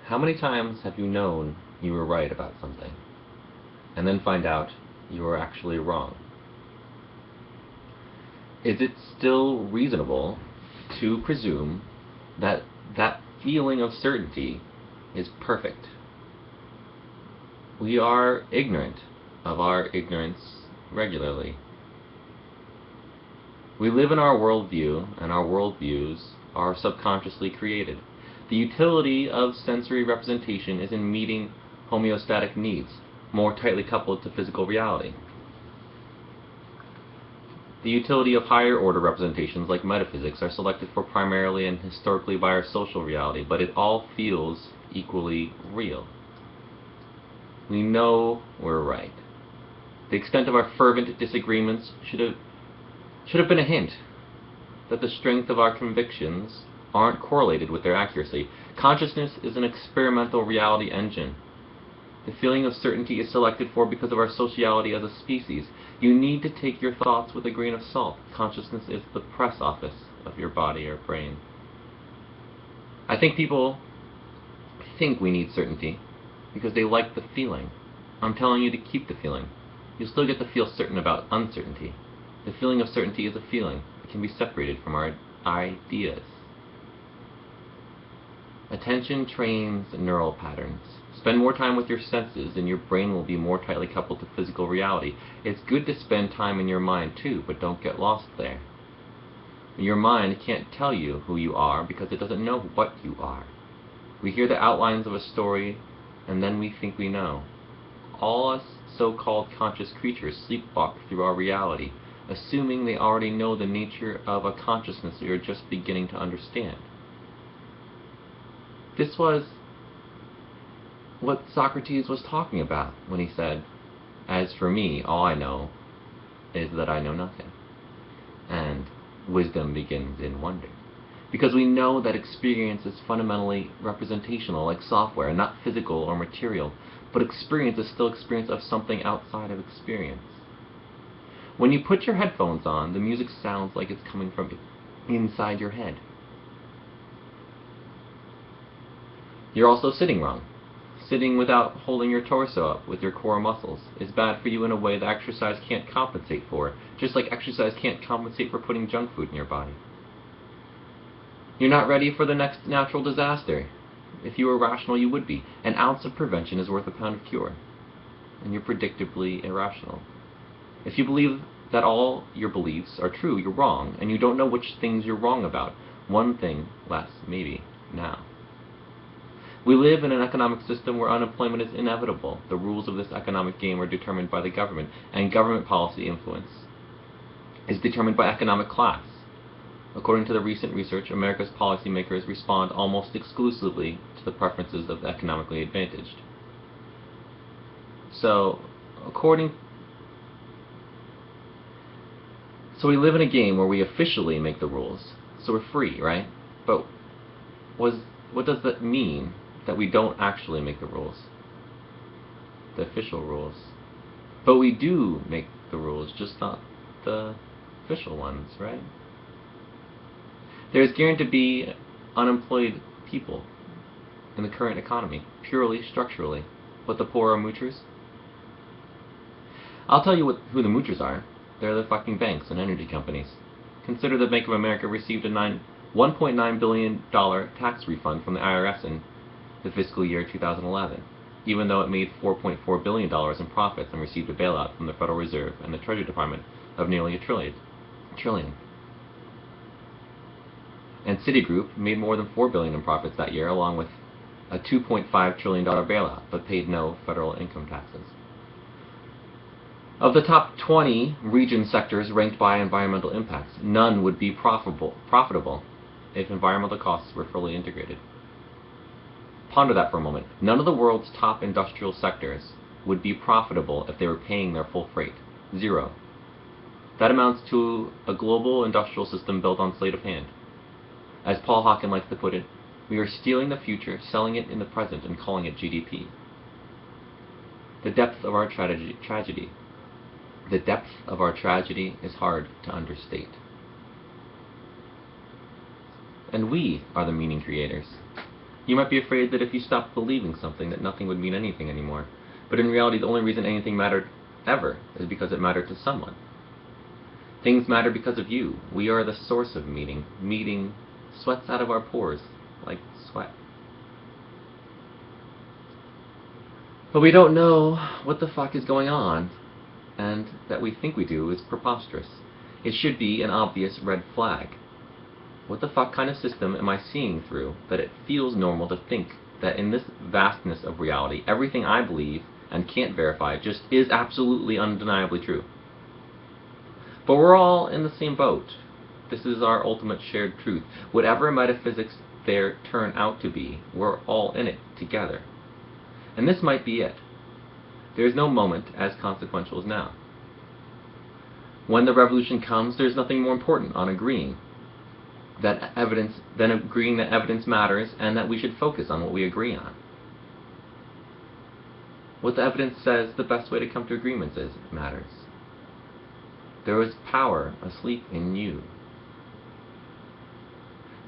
How many times have you known you were right about something, and then find out you were actually wrong? Is it still reasonable to presume that that feeling of certainty is perfect? We are ignorant of our ignorance regularly. We live in our worldview, and our worldviews are subconsciously created. The utility of sensory representation is in meeting homeostatic needs, more tightly coupled to physical reality. The utility of higher order representations like metaphysics are selected for primarily and historically by our social reality, but it all feels equally real. We know we're right. The extent of our fervent disagreements should have been a hint that the strength of our convictions aren't correlated with their accuracy. Consciousness is an experimental reality engine. The feeling of certainty is selected for because of our sociality as a species. You need to take your thoughts with a grain of salt. Consciousness is the press office of your body or brain. I think people think we need certainty because they like the feeling. I'm telling you to keep the feeling. You'll still get to feel certain about uncertainty. The feeling of certainty is a feeling. It can be separated from our ideas. Attention trains neural patterns. Spend more time with your senses and your brain will be more tightly coupled to physical reality. It's good to spend time in your mind too, but don't get lost there. Your mind can't tell you who you are because it doesn't know what you are. We hear the outlines of a story and then we think we know. All us so-called conscious creatures sleepwalk through our reality, assuming they already know the nature of a consciousness we are just beginning to understand. This was what Socrates was talking about when he said, "As for me, all I know is that I know nothing." And wisdom begins in wonder. Because we know that experience is fundamentally representational, like software, not physical or material, but experience is still experience of something outside of experience. When you put your headphones on, the music sounds like it's coming from inside your head. You're also sitting wrong. Sitting without holding your torso up with your core muscles is bad for you in a way that exercise can't compensate for, just like exercise can't compensate for putting junk food in your body. You're not ready for the next natural disaster. If you were rational, you would be. An ounce of prevention is worth a pound of cure. And you're predictably irrational. If you believe that all your beliefs are true, you're wrong, and you don't know which things you're wrong about. One thing less, maybe, now. We live in an economic system where unemployment is inevitable. The rules of this economic game are determined by the government, and government policy influence is determined by economic class. According to the recent research, America's policymakers respond almost exclusively to the preferences of the economically advantaged. So we live in a game where we officially make the rules, so we're free, right? But what does that mean that we don't actually make the rules? The official rules. But we do make the rules, just not the official ones, right? There's guaranteed to be unemployed people in the current economy, purely structurally. But the poor are moochers? I'll tell you who the moochers are. They're the fucking banks and energy companies. Consider that Bank of America received a $1.9 billion tax refund from the IRS in the fiscal year 2011, even though it made $4.4 billion in profits and received a bailout from the Federal Reserve and the Treasury Department of nearly $1 trillion. And Citigroup made more than $4 billion in profits that year, along with a $2.5 trillion bailout, but paid no federal income taxes. Of the top 20 region sectors ranked by environmental impacts, none would be profitable if environmental costs were fully integrated. Ponder that for a moment. None of the world's top industrial sectors would be profitable if they were paying their full freight. Zero. That amounts to a global industrial system built on sleight of hand. As Paul Hawken likes to put it, we are stealing the future, selling it in the present, and calling it GDP. The depth of our tragedy. The depth of our tragedy is hard to understate. And we are the meaning creators. You might be afraid that if you stopped believing something, that nothing would mean anything anymore. But in reality, the only reason anything mattered ever is because it mattered to someone. Things matter because of you. We are the source of meaning. Meaning sweats out of our pores like sweat. But we don't know what the fuck is going on, and that we think we do is preposterous. It should be an obvious red flag. What the fuck kind of system am I seeing through that it feels normal to think that in this vastness of reality, everything I believe and can't verify just is absolutely undeniably true? But we're all in the same boat. This is our ultimate shared truth. Whatever metaphysics there turn out to be, we're all in it together. And this might be it. There is no moment as consequential as now. When the revolution comes, there's nothing more important on agreeing that evidence matters and that we should focus on what we agree on. What the evidence says the best way to come to agreements is matters. There is power asleep in you.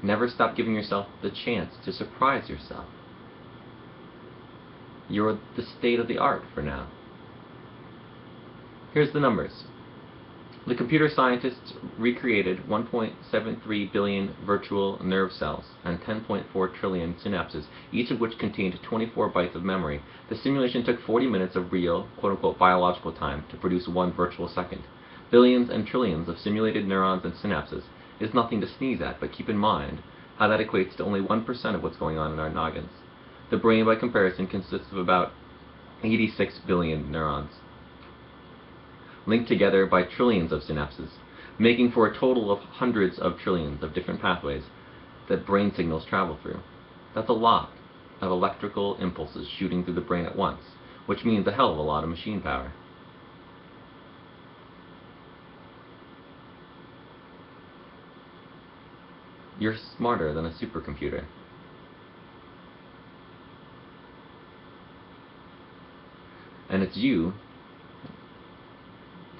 Never stop giving yourself the chance to surprise yourself. You're the state of the art for now. Here's the numbers. The computer scientists recreated 1.73 billion virtual nerve cells and 10.4 trillion synapses, each of which contained 24 bytes of memory. The simulation took 40 minutes of real, quote-unquote, biological time to produce one virtual second. Billions and trillions of simulated neurons and synapses is nothing to sneeze at, but keep in mind how that equates to only 1% of what's going on in our noggins. The brain, by comparison, consists of about 86 billion neurons, linked together by trillions of synapses, making for a total of hundreds of trillions of different pathways that brain signals travel through. That's a lot of electrical impulses shooting through the brain at once, which means a hell of a lot of machine power. You're smarter than a supercomputer. And it's you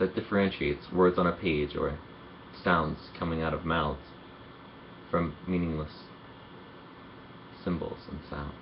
that differentiates words on a page or sounds coming out of mouths from meaningless symbols and sounds.